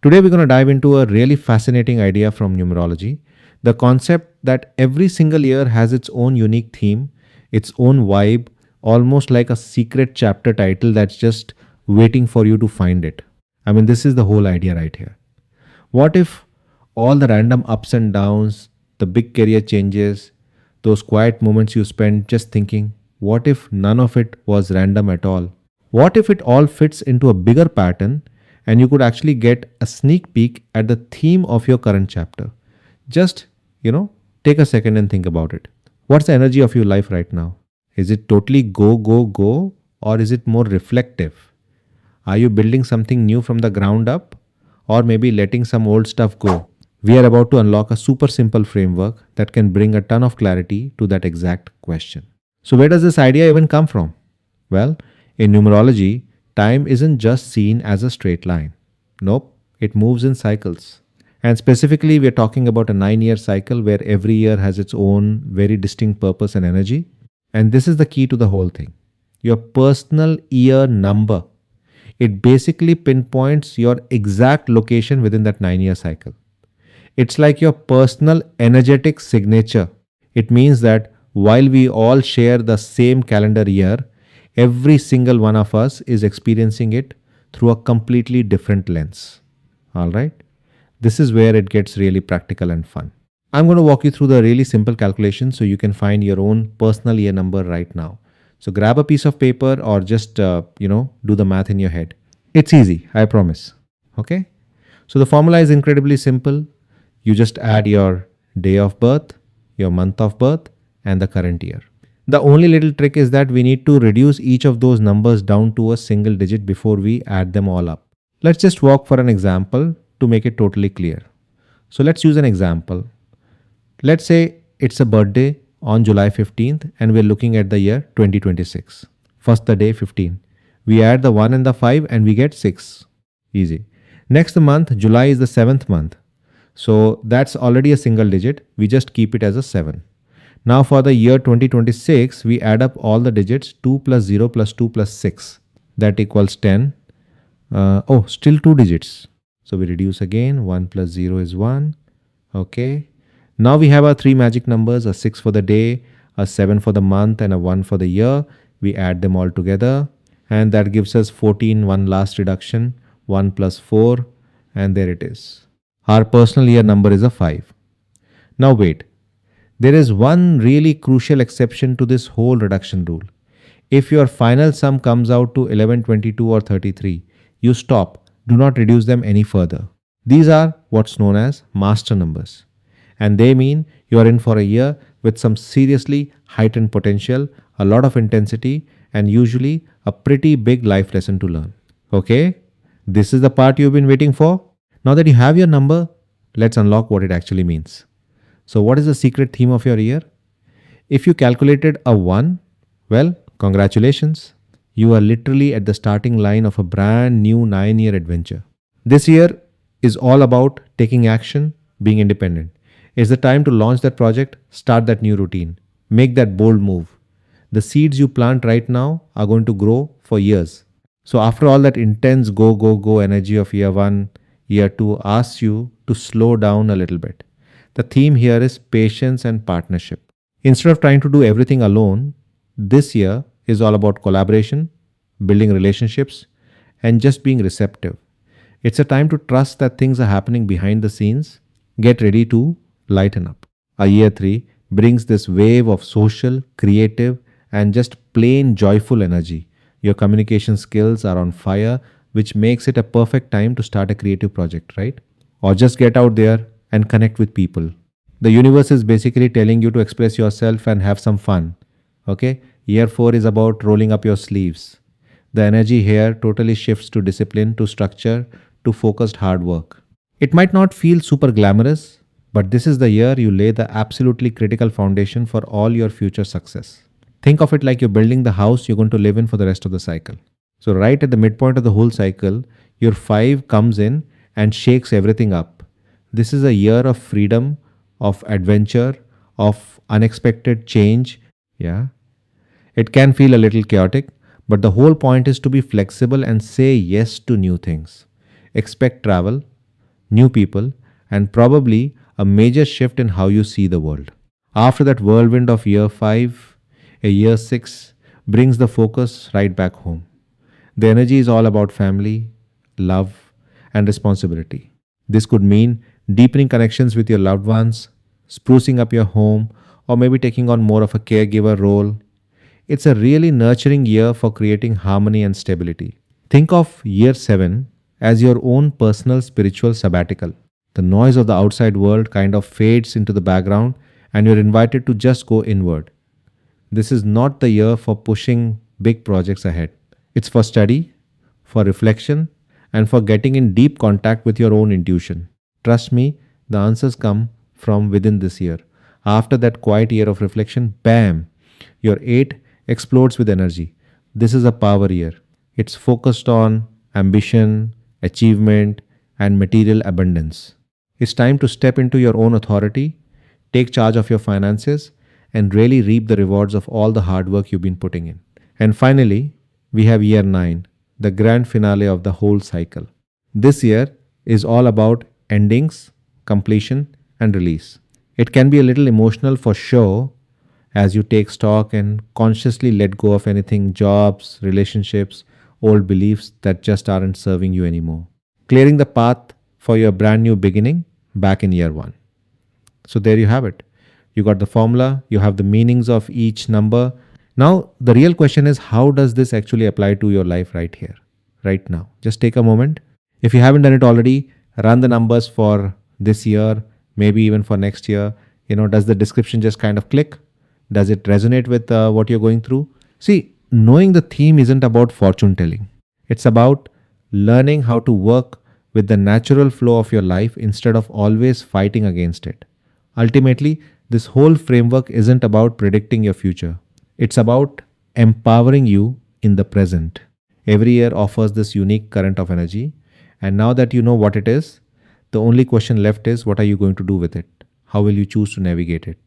Today, we're going to dive into a really fascinating idea from numerology, the concept that every single year has its own unique theme, its own vibe, almost like a secret chapter title that's just waiting for you to find it. I mean, this is the whole idea right here. What if all the random ups and downs, the big career changes, those quiet moments you spend just thinking, what if none of it was random at all? What if it all fits into a bigger pattern and you could actually get a sneak peek at the theme of your current chapter? Just, take a second and think about it. What's the energy of your life right now? Is it totally go, go, go, or is it more reflective? Are you building something new from the ground up, or maybe letting some old stuff go? We are about to unlock a super simple framework that can bring a ton of clarity to that exact question. So, where does this idea even come from? Well, in numerology, time isn't just seen as a straight line. Nope, it moves in cycles. And specifically, we are talking about a 9-year cycle where every year has its own very distinct purpose and energy. And this is the key to the whole thing. Your personal year number. It basically pinpoints your exact location within that 9-year cycle. It's like your personal energetic signature. It means that while we all share the same calendar year, every single one of us is experiencing it through a completely different lens. All right? This is where it gets really practical and fun. I'm going to walk you through the really simple calculation so you can find your own personal year number right now. So grab a piece of paper or just, do the math in your head. It's easy, I promise. Okay? So the formula is incredibly simple. You just add your day of birth, your month of birth, and the current year. The only little trick is that we need to reduce each of those numbers down to a single digit before we add them all up. Let's just walk for an example to make it totally clear. So let's use an example. Let's say it's a birthday on July 15th and we're looking at the year 2026. First the day 15. We add the 1 and the 5 and we get 6. Easy. Next month, July is the 7th month. So that's already a single digit. We just keep it as a 7. Now for the year 2026, we add up all the digits 2 plus 0 plus 2 plus 6. That equals 10. Still 2 digits. So we reduce again. 1 plus 0 is 1. Okay. Now we have our 3 magic numbers, a 6 for the day, a 7 for the month, and a 1 for the year. We add them all together. And that gives us 14, one last reduction, 1 plus 4. And there it is. Our personal year number is a 5. Now wait. There is one really crucial exception to this whole reduction rule. If your final sum comes out to 11, 22 or 33, you stop. Do not reduce them any further. These are what's known as master numbers. And they mean you are in for a year with some seriously heightened potential, a lot of intensity, and usually a pretty big life lesson to learn. Okay? This is the part you've been waiting for. Now that you have your number, let's unlock what it actually means. So what is the secret theme of your year? If you calculated a 1, well, congratulations. You are literally at the starting line of a brand new 9-year adventure. This year is all about taking action, being independent. It's the time to launch that project, start that new routine, make that bold move. The seeds you plant right now are going to grow for years. So after all that intense go, go, go energy of year 1, year 2 asks you to slow down a little bit. The theme here is patience and partnership. Instead of trying to do everything alone, this year is all about collaboration, building relationships, and just being receptive. It's a time to trust that things are happening behind the scenes. Get ready to lighten up. Year 3 brings this wave of social, creative, and just plain joyful energy. Your communication skills are on fire, which makes it a perfect time to start a creative project, right? Or just get out there and connect with people. The universe is basically telling you to express yourself and have some fun. Okay? Year 4 is about rolling up your sleeves. The energy here totally shifts to discipline, to structure, to focused hard work. It might not feel super glamorous, but this is the year you lay the absolutely critical foundation for all your future success. Think of it like you're building the house you're going to live in for the rest of the cycle. So right at the midpoint of the whole cycle, your 5 comes in and shakes everything up. This is a year of freedom, of adventure, of unexpected change. Yeah. It can feel a little chaotic, but the whole point is to be flexible and say yes to new things. Expect travel. new people, and probably a major shift in how you see the world. After that whirlwind of year 5, a year 6 brings the focus right back home. The energy is all about family, love, and responsibility. This could mean deepening connections with your loved ones, sprucing up your home, or maybe taking on more of a caregiver role. It's a really nurturing year for creating harmony and stability. Think of year 7 as your own personal spiritual sabbatical. The noise of the outside world kind of fades into the background, and you're invited to just go inward. This is not the year for pushing big projects ahead. It's for study, for reflection, and for getting in deep contact with your own intuition. Trust me, the answers come from within this year. After that quiet year of reflection, bam, your 8 explodes with energy. This is a power year. It's focused on ambition, achievement, and material abundance. It's time to step into your own authority, take charge of your finances, and really reap the rewards of all the hard work you've been putting in. And finally, we have year 9, the grand finale of the whole cycle. This year is all about endings, completion, and release. It can be a little emotional for sure as you take stock and consciously let go of anything jobs, relationships, old beliefs that just aren't serving you anymore. Clearing the path for your brand new beginning back in year 1. So there you have it. You got the formula, you have the meanings of each number. Now, the real question is, how does this actually apply to your life right here, right now? Just take a moment. If you haven't done it already, run the numbers for this year, maybe even for next year. Does the description just kind of click? Does it resonate with what you're going through? See, knowing the theme isn't about fortune telling. It's about learning how to work with the natural flow of your life instead of always fighting against it. Ultimately, this whole framework isn't about predicting your future. It's about empowering you in the present. Every year offers this unique current of energy. And now that you know what it is, the only question left is, what are you going to do with it? How will you choose to navigate it?